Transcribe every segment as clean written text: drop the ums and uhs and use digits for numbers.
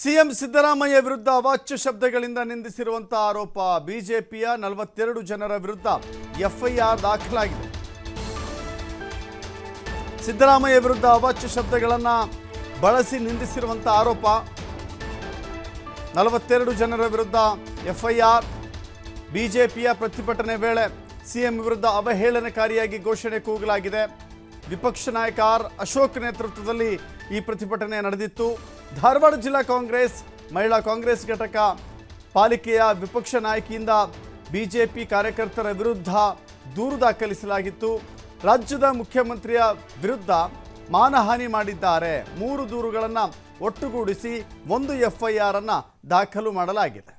CM Siddaramaiah ವಿರುದ್ಧ ಅವಾಚ್ಯ ಶಬ್ದಗಳಿಂದ ನಿಂದಿಸಿರುವಂತಹ ಆರೋಪ ಬಿಜೆಪಿಯ 42 ಜನರ ವಿರುದ್ಧ ಎಫ್ಐಆರ್ ದಾಖಲಾಗಿದೆ. ಸಿದ್ದರಾಮಯ್ಯ ವಿರುದ್ಧ ಅವಾಚ್ಯ ಶಬ್ದಗಳನ್ನು ಬಳಸಿ ನಿಂದಿಸಿರುವಂತಹ ಆರೋಪ 42 ಜನರ ವಿರುದ್ಧ ಎಫ್ಐಆರ್. ಬಿಜೆಪಿಯ ಪ್ರತಿಭಟನೆ ವೇಳೆ ಸಿಎಂ ವಿರುದ್ಧ ಅವಹೇಳನಕಾರಿಯಾಗಿ ಘೋಷಣೆ ಕೂಗಲಾಗಿದೆ. ವಿಪಕ್ಷ ನಾಯಕ ಆರ್ ಅಶೋಕ್ ನೇತೃತ್ವದಲ್ಲಿ ಈ ಪ್ರತಿಭಟನೆ ನಡೆದಿತ್ತು. ಧಾರವಾಡ ಜಿಲ್ಲಾ ಕಾಂಗ್ರೆಸ್ ಮಹಿಳಾ ಕಾಂಗ್ರೆಸ್ ಘಟಕ ಪಾಲಿಕೆಯ ವಿಪಕ್ಷ ನಾಯಕಿಯಿಂದ ಬಿಜೆಪಿ ಕಾರ್ಯಕರ್ತರ ವಿರುದ್ಧ ದೂರು ದಾಖಲಿಸಲಾಗಿತ್ತು. ರಾಜ್ಯದ ಮುಖ್ಯಮಂತ್ರಿಯ ವಿರುದ್ಧ ಮಾನಹಾನಿ ಮಾಡಿದ್ದಾರೆ. 3 ದೂರುಗಳನ್ನು ಒಟ್ಟುಗೂಡಿಸಿ 1 ಎಫ್ಐಆರ್ ಅನ್ನು ದಾಖಲು ಮಾಡಲಾಗಿದೆ.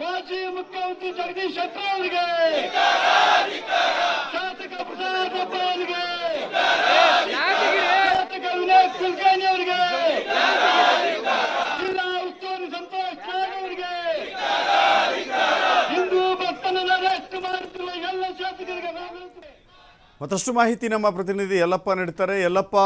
ಮಾಜಿ ಮುಖ್ಯಮಂತ್ರಿ ಜಗದೀಶ್ ಶೆಟ್ಟರ್ ಅವರಿಗೆ, ಶಾಸಕ ಪ್ರಸಾದ್ ಅವರಿಗೆ, ಶಾಸಕ ವಿನಾಯಕ್ ಕುಲಕರ್ಣಿ ಅವರಿಗೆ, ಜಿಲ್ಲಾ ಉಸ್ತುವಾರಿ ಸಂತೋಷ್ ನಾಗ್ ಅವರಿಗೆ, ಹಿಂದೂ ಭಕ್ತನನ್ನು ಅರೆಸ್ಟ್ ಮಾಡುತ್ತಿರುವ ಎಲ್ಲ ಶಾಸಕರಿಗೆ. ಮತ್ತಷ್ಟು ಮಾಹಿತಿ ನಮ್ಮ ಪ್ರತಿನಿಧಿ ಯಲ್ಲಪ್ಪ ನೀಡ್ತಾರೆ. ಯಲ್ಲಪ್ಪ,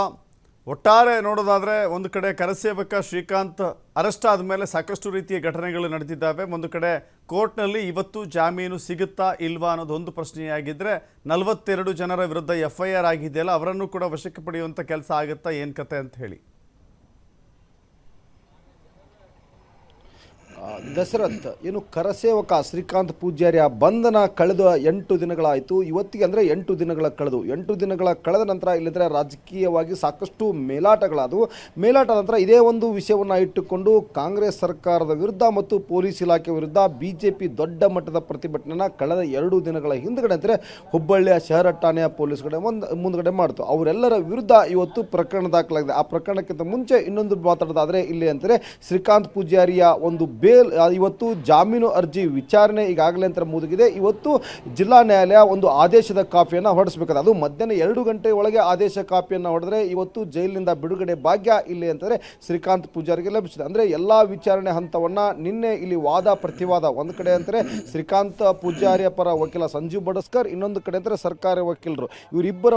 ಒಟ್ಟಾರೆ ನೋಡೋದಾದರೆ ಒಂದು ಕಡೆ ಕರಸೇವಕ ಶ್ರೀಕಾಂತ್ ಅರೆಸ್ಟ್ ಆದಮೇಲೆ ಸಾಕಷ್ಟು ರೀತಿಯ ಘಟನೆಗಳು ನಡೆದಿದ್ದಾವೆ. ಒಂದು ಕಡೆ ಕೋರ್ಟ್ನಲ್ಲಿ ಇವತ್ತು ಜಾಮೀನು ಸಿಗುತ್ತಾ ಇಲ್ವಾ ಅನ್ನೋದು ಒಂದು ಪ್ರಶ್ನೆಯಾಗಿದ್ದರೆ 42 ಜನರ ವಿರುದ್ಧ ಎಫ್ಐಆರ್ ಆಗಿದೆಯಲ್ಲ, ಅವರನ್ನು ಕೂಡ ವಶಕ್ಕೆ ಪಡೆಯುವಂಥ ಕೆಲಸ ಆಗುತ್ತಾ, ಏನು ಕತೆ ಅಂತ ಹೇಳಿ. ದಶರಥ್, ಏನು ಕರಸೇವಕ ಶ್ರೀಕಾಂತ್ ಪೂಜಾರಿಯ ಬಂಧನ ಕಳೆದ 8 ದಿನಗಳಾಯಿತು. ಇವತ್ತಿಗೆ ಅಂದರೆ 8 ದಿನಗಳ ಕಳೆದ ನಂತರ ಇಲ್ಲಿಂದರೆ ರಾಜಕೀಯವಾಗಿ ಸಾಕಷ್ಟು ಮೇಲಾಟಗಳಾದವು. ಮೇಲಾಟ ನಂತರ ಇದೇ ಒಂದು ವಿಷಯವನ್ನು ಇಟ್ಟುಕೊಂಡು ಕಾಂಗ್ರೆಸ್ ಸರ್ಕಾರದ ವಿರುದ್ಧ ಮತ್ತು ಪೊಲೀಸ್ ಇಲಾಖೆ ವಿರುದ್ಧ ಬಿಜೆಪಿ ದೊಡ್ಡ ಮಟ್ಟದ ಪ್ರತಿಭಟನೆಯನ್ನು ಕಳೆದ 2 ದಿನಗಳ ಹಿಂದುಗಡೆ ಅಂದರೆ ಹುಬ್ಬಳ್ಳಿಯ ಶಹರ ಠಾಣೆಯ ಪೊಲೀಸ್ ಕಡೆ ಮುಂದುಗಡೆ ಮಾಡಿತು. ಅವರೆಲ್ಲರ ವಿರುದ್ಧ ಇವತ್ತು ಪ್ರಕರಣ ದಾಖಲಾಗಿದೆ. ಆ ಪ್ರಕರಣಕ್ಕಿಂತ ಮುಂಚೆ ಇನ್ನೊಂದು ಮಾತಾಡೋದಾದರೆ ಇಲ್ಲಿ ಅಂತಾರೆ ಶ್ರೀಕಾಂತ್ ಪೂಜಾರಿಯ ಒಂದು ಇವತ್ತು ಜಾಮೀನು ಅರ್ಜಿ ವಿಚಾರಣೆ ಈಗಾಗಲೇ ಅಂತ ಮುಗಿದಿದೆ. ಇವತ್ತು ಜಿಲ್ಲಾ ನ್ಯಾಯಾಲಯ ಒಂದು ಆದೇಶದ ಕಾಪಿಯನ್ನು ಹೊರಡಿಸಬೇಕಾದ, ಅದು ಮಧ್ಯಾಹ್ನ 2 ಗಂಟೆ ಒಳಗೆ ಆದೇಶ ಕಾಪಿಯನ್ನು ಹೊಡೆದ್ರೆ ಇವತ್ತು ಜೈಲಿನಿಂದ ಬಿಡುಗಡೆ ಭಾಗ್ಯ ಇಲ್ಲಿ ಅಂತಂದರೆ ಶ್ರೀಕಾಂತ್ ಪೂಜಾರಿಗೆ ಲಭಿಸಿದೆ. ಅಂದರೆ ಎಲ್ಲ ವಿಚಾರಣೆ ಹಂತವನ್ನು ನಿನ್ನೆ ಇಲ್ಲಿ ವಾದ ಪ್ರತಿವಾದ, ಒಂದು ಕಡೆ ಅಂತಾರೆ ಶ್ರೀಕಾಂತ್ ಪೂಜಾರಿಯ ಪರ ವಕೀಲ ಸಂಜೀವ್ ಬಡಸ್ಕರ್, ಇನ್ನೊಂದು ಕಡೆ ಅಂತಾರೆ ಸರ್ಕಾರಿ ವಕೀಲರು, ಇವರಿಬ್ಬರ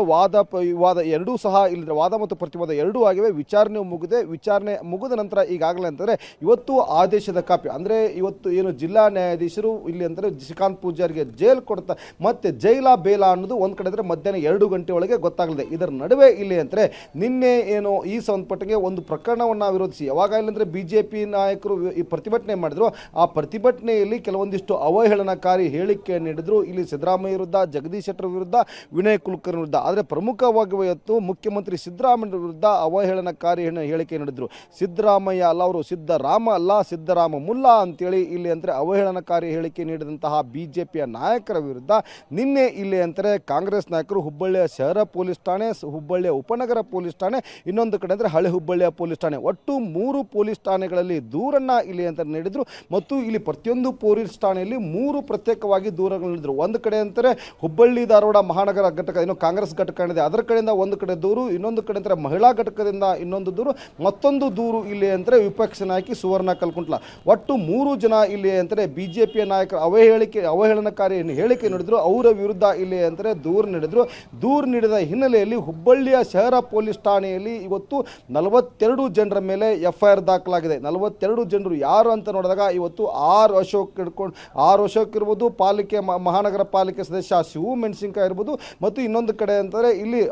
ವಾದ ಎರಡೂ ಸಹ ಇಲ್ಲಿ ವಾದ ಮತ್ತು ಪ್ರತಿವಾದ ಎರಡೂ ಆಗಿವೆ. ವಿಚಾರಣೆ ಮುಗಿದ ನಂತರ ಈಗಾಗಲೇ ಅಂತಂದರೆ ಇವತ್ತು ಆದೇಶದ ಕಾಪಿ ಅಂದರೆ ಇವತ್ತು ಏನು ಜಿಲ್ಲಾ ನ್ಯಾಯಾಧೀಶರು ಇಲ್ಲಿ ಅಂದರೆ ಶ್ರೀಕಾಂತ್ ಪೂಜಾರಿಗೆ ಜೈಲ್ ಕೊಡ್ತಾ ಮತ್ತೆ ಜೈಲಾ ಬೇಲಾ ಅನ್ನೋದು ಒಂದು ಕಡೆ ಅಂದರೆ ಮಧ್ಯಾಹ್ನ 2 ಗಂಟೆ ಒಳಗೆ ಗೊತ್ತಾಗಲಿದೆ. ಇದರ ನಡುವೆ ಇಲ್ಲಿ ಅಂದರೆ ನಿನ್ನೆ ಏನು ಈ ಸಂಬಂಧಪಟ್ಟಂಗೆ ಒಂದು ಪ್ರಕರಣವನ್ನು ವಿರೋಧಿಸಿ ಯಾವಾಗ ಇಲ್ಲಂದರೆ ಬಿಜೆಪಿ ನಾಯಕರು ಈ ಪ್ರತಿಭಟನೆ ಮಾಡಿದ್ರು. ಆ ಪ್ರತಿಭಟನೆಯಲ್ಲಿ ಕೆಲವೊಂದಿಷ್ಟು ಅವಹೇಳನಕಾರಿ ಹೇಳಿಕೆ ನೀಡಿದ್ರು. ಇಲ್ಲಿ ಸಿದ್ದರಾಮಯ್ಯ ವಿರುದ್ಧ, ಜಗದೀಶ್ ಶೆಟ್ಟರ್ ವಿರುದ್ಧ, ವಿನಯ್ ಕುಲಕರ್ಣಿ ವಿರುದ್ಧ. ಆದರೆ ಪ್ರಮುಖವಾಗಿ ಇವತ್ತು ಮುಖ್ಯಮಂತ್ರಿ ಸಿದ್ದರಾಮಯ್ಯ ವಿರುದ್ಧ ಅವಹೇಳನಕಾರಿ ಹೇಳಿಕೆ ನೀಡಿದ್ರು. ಸಿದ್ದರಾಮಯ್ಯ ಅಲ್ಲ, ಅವರು ಸಿದ್ದರಾಮ ಅಲ್ಲ, ಸಿದ್ದರಾಮ ಮುಲ್ಲಾ ಅಂತೇಳಿ ಇಲ್ಲಿ ಅಂದರೆ ಅವಹೇಳನಕಾರಿ ಹೇಳಿಕೆ ನೀಡಿದಂತಹ ಬಿಜೆಪಿಯ ನಾಯಕರ ವಿರುದ್ಧ ನಿನ್ನೆ ಇಲ್ಲಿ ಅಂತಾರೆ ಕಾಂಗ್ರೆಸ್ ನಾಯಕರು ಹುಬ್ಬಳ್ಳಿಯ ಶಹರ ಪೊಲೀಸ್ ಠಾಣೆ, ಹುಬ್ಬಳ್ಳಿಯ ಉಪನಗರ ಪೊಲೀಸ್ ಠಾಣೆ, ಇನ್ನೊಂದು ಕಡೆ ಅಂದರೆ ಹಳೆ ಹುಬ್ಬಳ್ಳಿಯ ಪೊಲೀಸ್ ಠಾಣೆ, ಒಟ್ಟು 3 ಪೊಲೀಸ್ ಠಾಣೆಗಳಲ್ಲಿ ದೂರನ್ನು ಇಲ್ಲಿ ಅಂತ ನೀಡಿದ್ರು. ಮತ್ತು ಇಲ್ಲಿ ಪ್ರತಿಯೊಂದು ಪೊಲೀಸ್ ಠಾಣೆಯಲ್ಲಿ 3 ಪ್ರತ್ಯೇಕವಾಗಿ ದೂರಗಳು ನೀಡಿದ್ರು. ಒಂದು ಕಡೆ ಅಂತಾರೆ ಹುಬ್ಬಳ್ಳಿ ಧಾರವಾಡ ಮಹಾನಗರ ಘಟಕ ಏನು ಕಾಂಗ್ರೆಸ್ ಘಟಕ ಏನಿದೆ ಅದರ ಕಡೆಯಿಂದ ಒಂದು ಕಡೆ ದೂರು, ಇನ್ನೊಂದು ಕಡೆ ಅಂತಾರೆ ಮಹಿಳಾ ಘಟಕದಿಂದ ಇನ್ನೊಂದು ದೂರು, ಮತ್ತೊಂದು ದೂರು ಇಲ್ಲಿ ಅಂದರೆ ವಿಪಕ್ಷ ನಾಯಕಿ ಸುವರ್ಣ ಕಲ್ಕುಂಟ್ಲ. ಒಟ್ಟು 3 ಜನ ಇಲ್ಲಿ ಅಂತಾರೆ ಬಿಜೆಪಿಯ ನಾಯಕರು ಅವಹೇಳನಕಾರಿ ಹೇಳಿಕೆ ನೀಡಿದ್ರು. ಅವರ ವಿರುದ್ಧ ಇಲ್ಲಿ ಅಂತಾರೆ ದೂರು ನೀಡಿದ ಹಿನ್ನೆಲೆಯಲ್ಲಿ ಹುಬ್ಬಳ್ಳಿಯ ಶಹರ ಪೊಲೀಸ್ ಠಾಣೆಯಲ್ಲಿ ಇವತ್ತು 42 ಜನರ ಮೇಲೆ ಎಫ್ಐಆರ್ ದಾಖಲಾಗಿದೆ. 42 ಜನರು ಯಾರು ಅಂತ ನೋಡಿದಾಗ ಇವತ್ತು ಆರ್ ಅಶೋಕ್ ಇರ್ಬೋದು, ಮಹಾನಗರ ಪಾಲಿಕೆ ಸದಸ್ಯ ಶಿವು ಮೆಣಸಿನಕಾಯಿ ಇರ್ಬೋದು, ಮತ್ತು ಇನ್ನೊಂದು ಕಡೆ ಅಂತಾರೆ ಇಲ್ಲಿ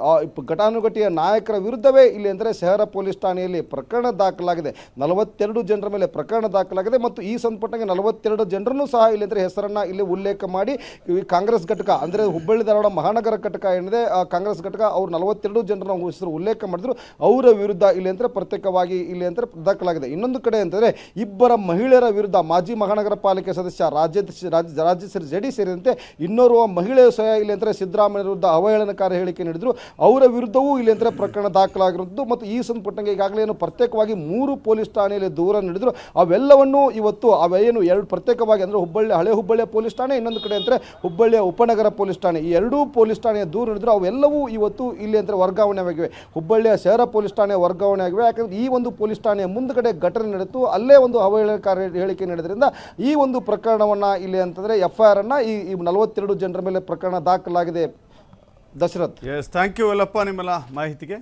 ಘಟಾನುಘಟಿಯ ನಾಯಕರ ವಿರುದ್ಧವೇ ಇಲ್ಲಿ ಅಂದರೆ ಶಹರ ಪೊಲೀಸ್ ಠಾಣೆಯಲ್ಲಿ ಪ್ರಕರಣ ದಾಖಲಾಗಿದೆ. 42 ಜನರ ಮೇಲೆ ಪ್ರಕರಣ ದಾಖಲಾಗಿದೆ ಮತ್ತು ಮತ್ತು ಈ ಸಂಪುಟಕ್ಕೆ 42 ಜನರನ್ನು ಸಹ ಇಲ್ಲಿ ಅಂದರೆ ಹೆಸರನ್ನು ಇಲ್ಲಿ ಉಲ್ಲೇಖ ಮಾಡಿ ಈ ಕಾಂಗ್ರೆಸ್ ಘಟಕ ಅಂದರೆ ಹುಬ್ಬಳ್ಳಿ ಧಾರವಾಡ ಮಹಾನಗರ ಘಟಕ ಏನಿದೆ ಆ ಕಾಂಗ್ರೆಸ್ ಘಟಕ ಅವ್ರು 42 ಜನರನ್ನ ಹೆಸರು ಉಲ್ಲೇಖ ಮಾಡಿದ್ರು. ಅವರ ವಿರುದ್ಧ ಇಲ್ಲಿ ಅಂದರೆ ಪ್ರತ್ಯೇಕವಾಗಿ ಇಲ್ಲಿ ಅಂದರೆ ದಾಖಲಾಗಿದೆ. ಇನ್ನೊಂದು ಕಡೆ ಅಂತಂದರೆ ಇಬ್ಬರ ಮಹಿಳೆಯರ ವಿರುದ್ಧ ಮಾಜಿ ಮಹಾನಗರ ಪಾಲಿಕೆ ಸದಸ್ಯ ರಾಜ್ಯ ಜಡಿ ಸೇರಿದಂತೆ ಇನ್ನೋರ್ವ ಮಹಿಳೆಯ ಸಹ ಇಲ್ಲಿ ಅಂದರೆ ಸಿದ್ದರಾಮಯ್ಯ ವಿರುದ್ಧ ಅವಹೇಳನಕಾರಿ ಹೇಳಿಕೆ ನೀಡಿದ್ರು. ಅವರ ವಿರುದ್ಧವೂ ಇಲ್ಲಿ ಅಂದರೆ ಪ್ರಕರಣ ದಾಖಲಾಗಿರುವುದು ಮತ್ತು ಈ ಸಂಪುಟಕ್ಕೆ ಈಗಾಗಲೇ ಏನು ಪ್ರತ್ಯೇಕವಾಗಿ 3 ಪೊಲೀಸ್ ಠಾಣೆಯಲ್ಲಿ ದೂರ ನೀಡಿದ್ರು. ಅವೆಲ್ಲವನ್ನು ಇವತ್ತು ಅವೇನು 2 ಪ್ರತ್ಯೇಕವಾಗಿ ಅಂದರೆ ಹಳೆ ಹುಬ್ಬಳ್ಳಿಯ ಪೊಲೀಸ್ ಠಾಣೆ, ಇನ್ನೊಂದು ಕಡೆ ಅಂದರೆ ಹುಬ್ಬಳ್ಳಿಯ ಉಪನಗರ ಪೊಲೀಸ್ ಠಾಣೆ, ಈ 2 ಪೊಲೀಸ್ ಠಾಣೆಯ ದೂರ ನೀಡಿದ್ರು. ಅವೆಲ್ಲವೂ ಇವತ್ತು ಇಲ್ಲಿ ಅಂದರೆ ವರ್ಗಾವಣೆ ಆಗಿವೆ. ಹುಬ್ಬಳ್ಳಿಯ ಶಹರ ಪೊಲೀಸ್ ಠಾಣೆ ವರ್ಗಾವಣೆ ಆಗಿವೆ. ಯಾಕಂದರೆ ಈ ಒಂದು ಪೊಲೀಸ್ ಠಾಣೆಯ ಮುಂದುಗಡೆ ಘಟನೆ ನಡೆಯಿತು, ಅಲ್ಲೇ ಒಂದು ಅವಹೇಳನಕಾರಿ ಹೇಳಿಕೆ ನೀಡಿದ್ರಿಂದ ಈ ಒಂದು ಪ್ರಕರಣವನ್ನು ಇಲ್ಲಿ ಅಂತಂದರೆ FIR ಅನ್ನು ಈ 42 ಜನರ ಮೇಲೆ ಪ್ರಕರಣ ದಾಖಲಾಗಿದೆ. Dasharath. Yes, thank you Yallappa ನಿಮ್ಮೆಲ್ಲ ಮಾಹಿತಿಗೆ.